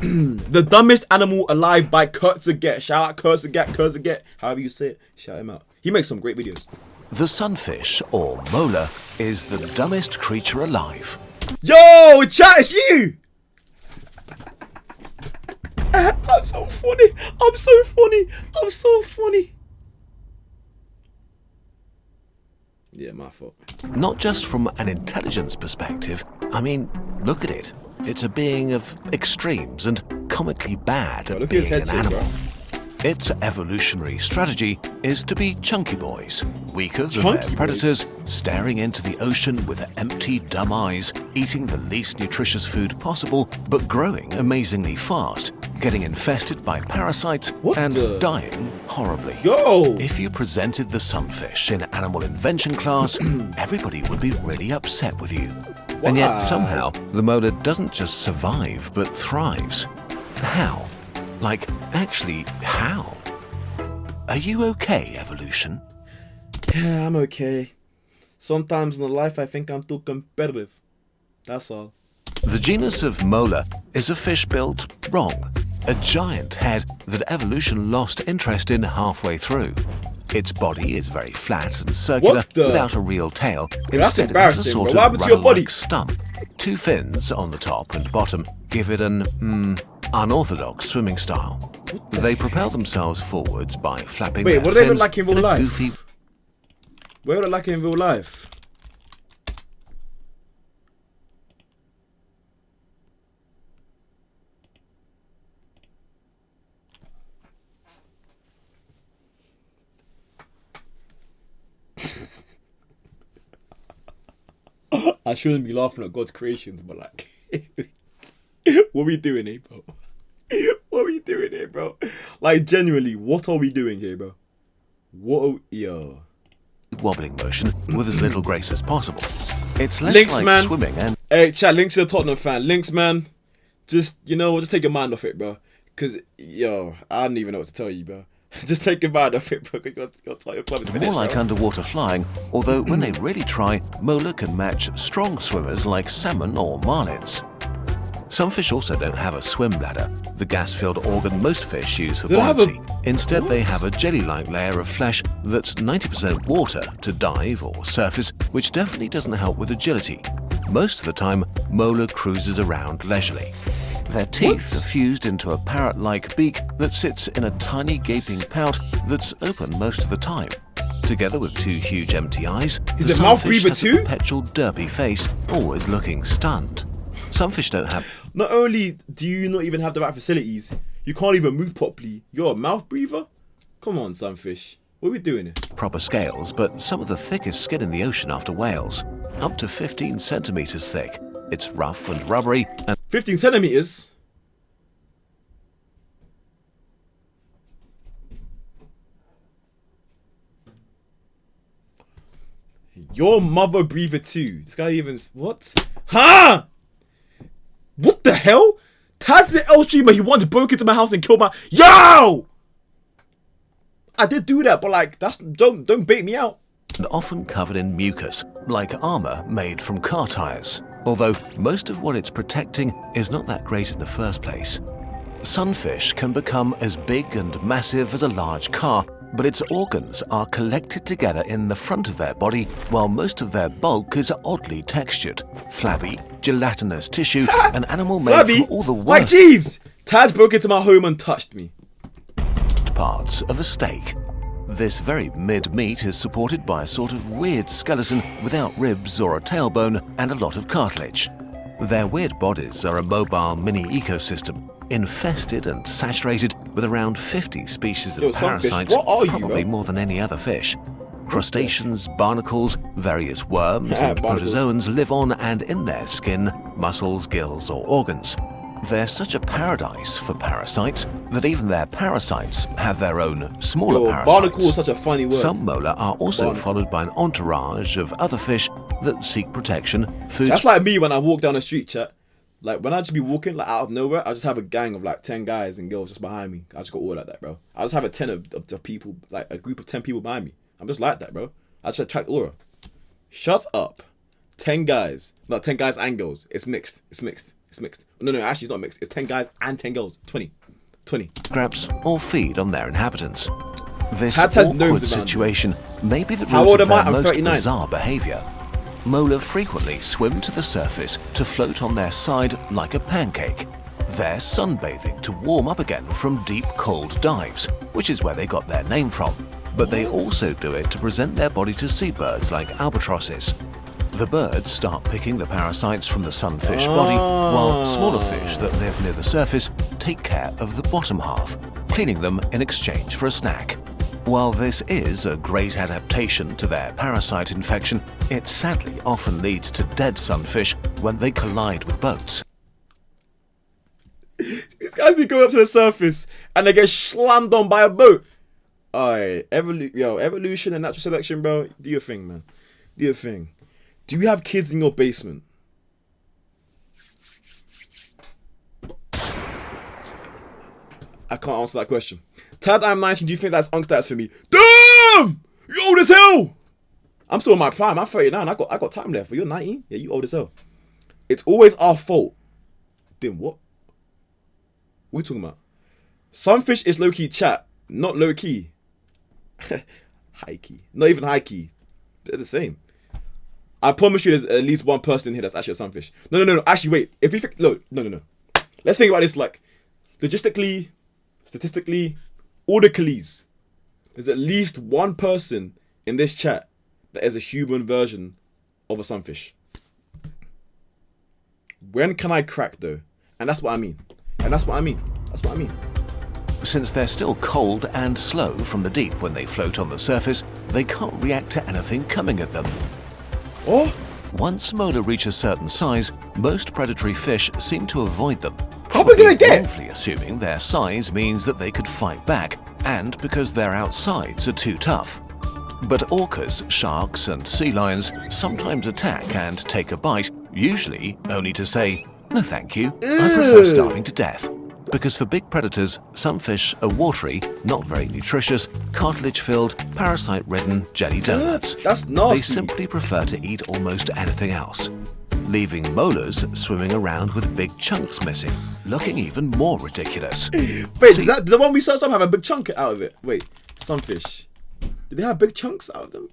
The dumbest animal alive by Kurtzaget. Shout out Kurtzaget. However you say it, shout him out. He makes some great videos. The sunfish, or mola, is the dumbest creature alive. Yo, chat, it's you! I'm so funny. I'm so funny. I'm so funny. Yeah, my fault. Not just from an intelligence perspective. I mean, look at it. It's a being of extremes and comically bad at being an animal. Its evolutionary strategy is to be chunky boys, weaker than their predators, staring into the ocean with empty, dumb eyes, eating the least nutritious food possible, but growing amazingly fast, getting infested by parasites and dying horribly. Yo! If you presented the sunfish in animal invention class, everybody would be really upset with you. And yet somehow the mola doesn't just survive but thrives. How? Like, actually, how? Are you okay, evolution? Yeah, I'm okay. Sometimes in life I think I'm too competitive. That's all. The genus of mola is a fish built wrong. A giant head that evolution lost interest in halfway through. Its body is very flat and circular without a real tail. Instead, it has a sort of rudder-like stump. Two fins on the top and bottom give it an unorthodox swimming style. They propel themselves forwards by flapping their fins. What do they look like in real life? Goofy... What do they look like in real life? I shouldn't be laughing at God's creations, but like, what are we doing here, bro? What are we doing here, bro? Like, genuinely, what are we doing here, bro? Yo. Wobbling motion with as little grace as possible. It's less Links, like man. Swimming and... Hey, chat, Links to the Tottenham fan. Links, man. Just, just take your mind off it, bro. Because, yo, I don't even know what to tell you, bro. Just take your mind off it, bro. Your club is finished, more like bro. underwater flying, although when they really try, mola can match strong swimmers like salmon or marlins. Some fish also don't have a swim bladder, the gas-filled organ most fish use for buoyancy. Instead, they have a jelly-like layer of flesh that's 90% water to dive or surface, which definitely doesn't help with agility. Most of the time, mola cruises around leisurely. Their teeth are fused into a parrot-like beak that sits in a tiny gaping pout that's open most of the time. Together with two huge empty eyes, the mouth breather has too? a perpetual derpy face, always looking stunned. Some fish don't have... Not only do you not even have the right facilities, you can't even move properly. You're a mouth breather? Come on, sunfish. What are we doing here? Proper scales, but some of the thickest skin in the ocean after whales. Up to 15 centimeters thick. It's rough and rubbery and 15 centimeters? Your mother breather too. This guy even... What? Huh? What the hell? Tad's the L streamer. He once broke into my house and killed my... Yo! I did do that, but like, that's... Don't bait me out. and often covered in mucus, like armor made from car tires, although most of what it's protecting is not that great in the first place. Sunfish can become as big and massive as a large car, but its organs are collected together in the front of their body, while most of their bulk is oddly textured. Flabby, gelatinous tissue, an animal made from all the worst like Jeeves! Taz broke into my home and touched me. Parts of a steak. This very mid-meat is supported by a sort of weird skeleton without ribs or a tailbone and a lot of cartilage. Their weird bodies are a mobile mini-ecosystem, infested and saturated with around 50 species of parasites, probably more than any other fish. Crustaceans, barnacles, various worms and protozoans live on and in their skin, muscles, gills or organs. They're such a paradise for parasites that even their parasites have their own smaller parasites. Barnacle is such a funny word. Some molar are also followed by an entourage of other fish that seek protection, food. That's like me when I walk down the street, chat. Like when I just be walking like out of nowhere, I just have a gang of like 10 guys and girls just behind me. I just got all like that, bro. I just have a 10 of people, like a group of 10 people behind me. I'm just like that, bro. I just attract aura. Shut up. 10 guys. Not 10 guys and girls. It's mixed. It's mixed. It's mixed. No, actually, it's not mixed. It's 10 guys and 10 girls. 20. Scraps or feed on their inhabitants. This Tad has awkward gnomes around situation may be the How root old of am I? their I'm most 39. bizarre behaviour. Mola frequently swim to the surface to float on their side like a pancake. They're sunbathing to warm up again from deep cold dives, which is where they got their name from. But they also do it to present their body to seabirds like albatrosses. The birds start picking the parasites from the sunfish body, while smaller fish that live near the surface take care of the bottom half, cleaning them in exchange for a snack. While this is a great adaptation to their parasite infection, it sadly often leads to dead sunfish when they collide with boats. These guys be going up to the surface and they get slammed on by a boat. Alright, evolution and natural selection, bro. Do your thing, man. Do your thing. Do you have kids in your basement? I can't answer that question. Tad, I'm 19. Do you think that's unstats for me? Damn! You old as hell! I'm still in my prime. I'm 39. I got time left. But you're 19? Yeah, you old as hell. It's always our fault. Then what? What are you talking about? Sunfish is low-key chat, not low-key. High-key. Not even high-key. They're the same. I promise you there's at least one person in here that's actually a sunfish. No. Actually, wait. If we think... No. Let's think about this like... Logistically, statistically, audically. There's at least one person in this chat that is a human version of a sunfish. When can I crack, though? And that's what I mean. Since they're still cold and slow from the deep when they float on the surface, they can't react to anything coming at them. Oh? Once mola reach a certain size, most predatory fish seem to avoid them. How big are they get? Wrongfully assuming their size means that they could fight back, and because their outsides are too tough. But orcas, sharks, and sea lions sometimes attack and take a bite, usually only to say, "No thank you, I prefer starving to death." Because for big predators, some fish are watery, not very nutritious, cartilage-filled, parasite-ridden jelly donuts. That's nasty. They simply prefer to eat almost anything else, leaving molars swimming around with big chunks missing, looking even more ridiculous. Wait, the one we saw some have a big chunk out of it. Wait, sunfish. Did they have big chunks out of them?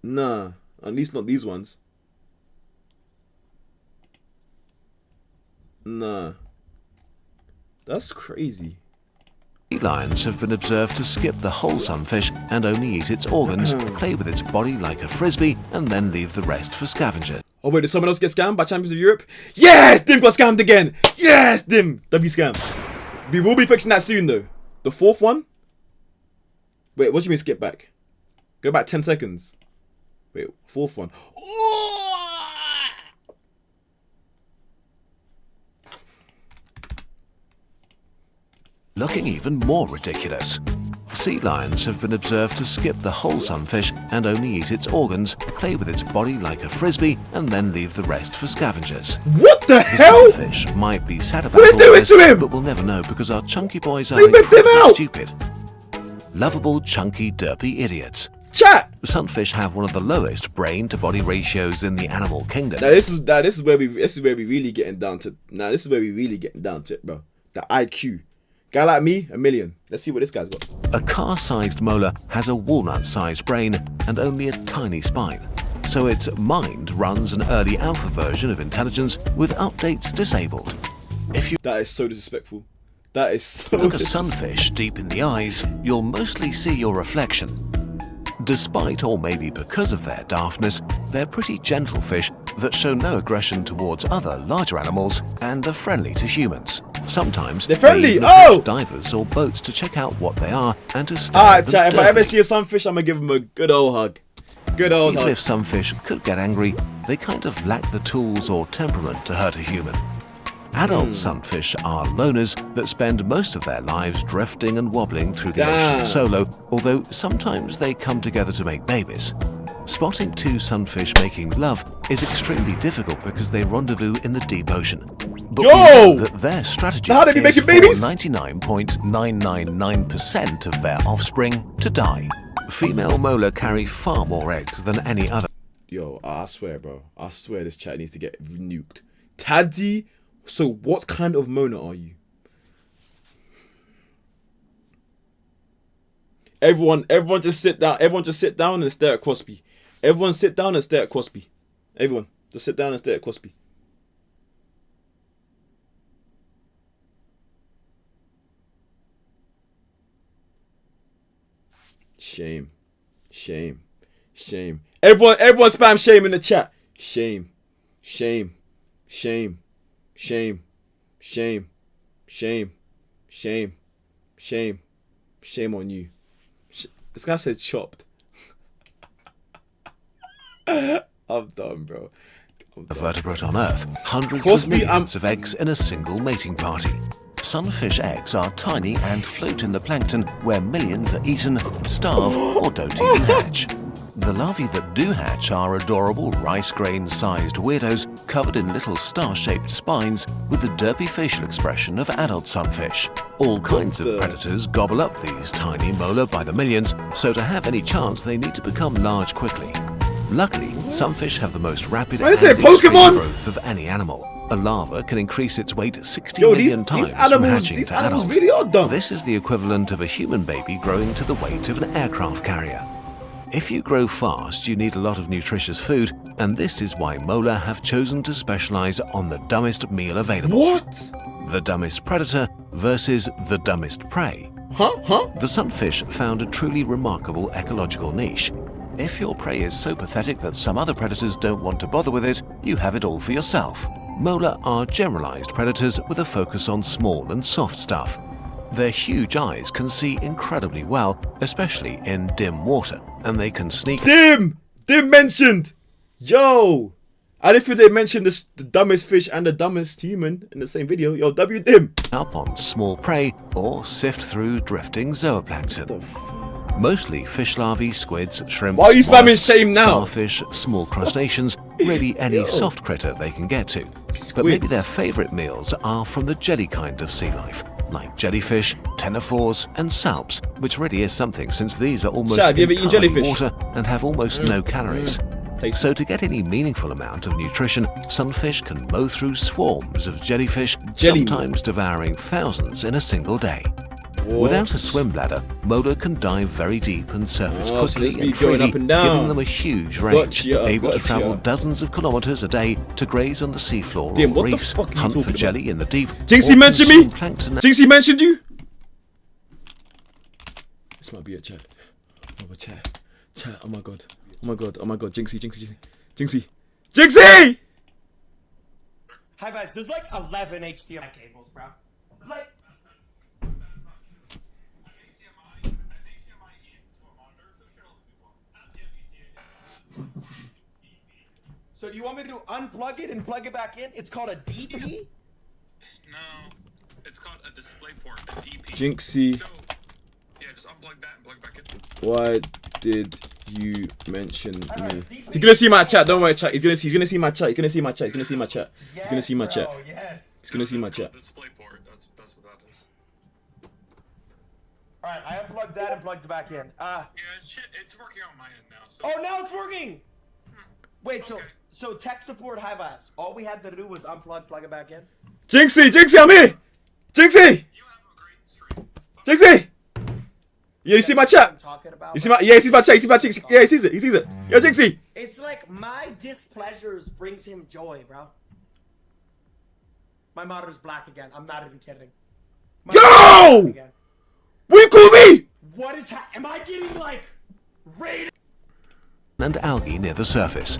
Nah, at least not these ones. Nah. That's crazy. Sea lions have been observed to skip the whole sunfish and only eat its organs, play with its body like a frisbee, and then leave the rest for scavengers. Oh wait, did someone else get scammed by Champions of Europe? Yes! Dim got scammed again! Yes, Dim! W scam. We will be fixing that soon though. The fourth one? Wait, what do you mean skip back? Go back 10 seconds. Wait, fourth one. Oh! Looking even more ridiculous. Sea lions have been observed to skip the whole sunfish and only eat its organs, play with its body like a frisbee, and then leave the rest for scavengers. What the hell? The sunfish might be sad about What are all they doing this, to him? but we'll never know because our chunky boys are They ripped him incredibly out. stupid. Lovable, chunky, derpy idiots. Chat! Sunfish have one of the lowest brain-to-body ratios in the animal kingdom. Now this is where we really getting down to. Now this is where we really getting down to it, bro. The IQ. Guy like me, 1 million. Let's see what this guy's got. A car-sized molar has a walnut-sized brain and only a tiny spine, so its mind runs an early alpha version of intelligence with updates disabled. If you That is so disrespectful. That is so look a disrespectful. sunfish deep in the eyes, you'll mostly see your reflection. Despite or maybe because of their daftness, they're pretty gentle fish that show no aggression towards other larger animals and are friendly to humans. Sometimes They're friendly. they even Oh! approach divers or boats to check out what they are and to stare Alright, at them chat. If I ever dirtily. see a sunfish, I'm gonna give him a good old hug. Good old Even hug. if some fish could get angry, they kind of lack the tools or temperament to hurt a human. Adult sunfish are loners that spend most of their lives drifting and wobbling through the Damn. ocean solo, although sometimes they come together to make babies. Spotting two sunfish making love is extremely difficult because they rendezvous in the deep ocean. But we Yo! know that their strategy How they be is making for babies? 99.999% of their offspring to die. Female molar carry far more eggs than any other. Yo, I swear, bro. I swear this chat needs to get nuked. Tadzy. So what kind of Mona are you? Everyone just sit down. Everyone just sit down and stare at Crosby. Everyone sit down and stare at Crosby. Everyone just sit down and stare at Crosby. Shame. Shame. Shame. Everyone spam shame in the chat. Shame. Shame. Shame. Shame. Shame. Shame. Shame. Shame. Shame on you. This guy said chopped. I'm done, bro. A vertebrate on Earth, hundreds of millions of eggs in a single mating party. Sunfish eggs are tiny and float in the plankton where millions are eaten, starve, or don't even hatch. The larvae that do hatch are adorable rice grain-sized weirdos covered in little star-shaped spines with the derpy facial expression of adult sunfish. All kinds of predators gobble up these tiny molar by the millions, so to have any chance they need to become large quickly. Luckily, sunfish have the most rapid and extreme growth of any animal. A larva can increase its weight 60 million times from hatching to adult. Really this is the equivalent of a human baby growing to the weight of an aircraft carrier. If you grow fast, you need a lot of nutritious food, and this is why molar have chosen to specialize on the dumbest meal available. What? The dumbest predator versus the dumbest prey. The sunfish found a truly remarkable ecological niche. If your prey is so pathetic that some other predators don't want to bother with it, you have it all for yourself. Molar are generalized predators with a focus on small and soft stuff. Their huge eyes can see incredibly well, especially in dim water, and they can sneak... Dim mentioned! Yo! I didn't think they mentioned the dumbest fish and the dumbest human in the same video. Yo, Dim! Up on small prey or sift through drifting zooplankton. Mostly fish larvae, squids, shrimps, why are you spamming shame now? Starfish, small crustaceans, really any soft critter they can get to. Squids. But maybe their favourite meals are from the jelly kind of sea life, like jellyfish, ctenophores and salps, which really is something since these are almost entirely water and have almost no calories. So to get any meaningful amount of nutrition, sunfish can mow through swarms of jellyfish, sometimes devouring thousands in a single day. Without a swim bladder, molar can dive very deep and surface quickly and freely, giving them a huge range, able to travel dozens of kilometers a day to graze on the seafloor or reefs, hunt for jelly in the deep. Jinxie mentioned me? Jinxie mentioned you? This might be a chat. Oh my chat. Chat, oh my god. Oh my god, oh my god, Jinxie! Hi guys, there's like 11 HDMI cables, bro. Like... So do you want me to unplug it and plug it back in? It's called a DP? No, it's called a display port, a DP. Jinxie. So, yeah, just unplug that and plug back in. Why did you mention me? He's gonna see my chat, don't worry chat. He's gonna see my chat. He's gonna see my chat. He's gonna see my chat. He's gonna see my chat. Yes. He's gonna see my chat. Display port, that's what that is. Alright, I unplugged that and plugged it back in. Yeah, it's working on my end now. So. Oh, now it's working! Wait, so tech support have us. All we had to do was unplug, plug it back in? Jinxie, I'm here! Jinxie! You have a great stream. Jinxie! Yeah, you see my chat? You see my chat, you see my chat. Yeah, he sees it. Yo, Jinxie! It's like my displeasures brings him joy, bro. My monitor's black again. I'm not even kidding. Yo! What you call me? What is am I getting like raided? And algae near the surface.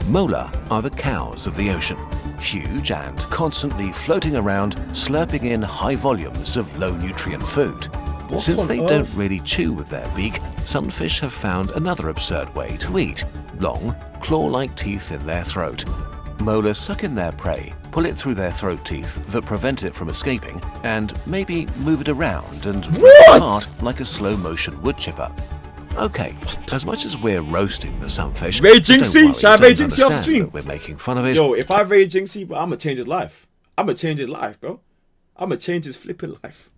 Molar are the cows of the ocean, huge and constantly floating around, slurping in high volumes of low-nutrient food. Since they don't really chew with their beak, sunfish have found another absurd way to eat: long, claw-like teeth in their throat. Molar suck in their prey, pull it through their throat teeth that prevent it from escaping, and maybe move it around and rip it apart like a slow-motion wood chipper. Okay, as much as we're roasting the sunfish, Ray Jinxie? Shall I Ray Jinxie off stream? We're making fun of it. Yo, if I Ray Jinxie, bro, I'm gonna change his life. I'm gonna change his life, bro. I'm gonna change his flipping life.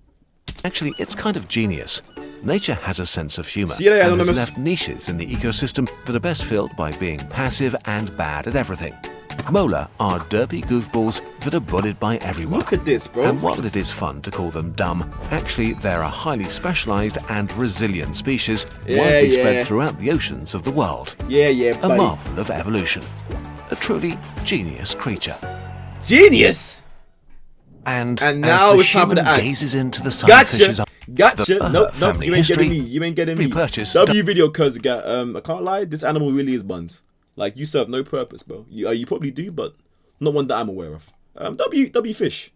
Actually, it's kind of genius. Nature has a sense of humour See you later, and has Anonymous. left niches in the ecosystem that are best filled by being passive and bad at everything. Mola are derpy goofballs that are bullied by everyone. Look at this, bro. And while it is fun to call them dumb, actually they're a highly specialised and resilient species widely spread throughout the oceans of the world. Yeah, A marvel of evolution. A truly genius creature. Genius! And now as the it's time for the human act. gazes into the sunfish's Gotcha. Nope, family you ain't history, getting me. You ain't getting me. repurchase W video cuz I can't lie, this animal really is buns. Like, you serve no purpose, bro. You probably do, but not one that I'm aware of. W fish.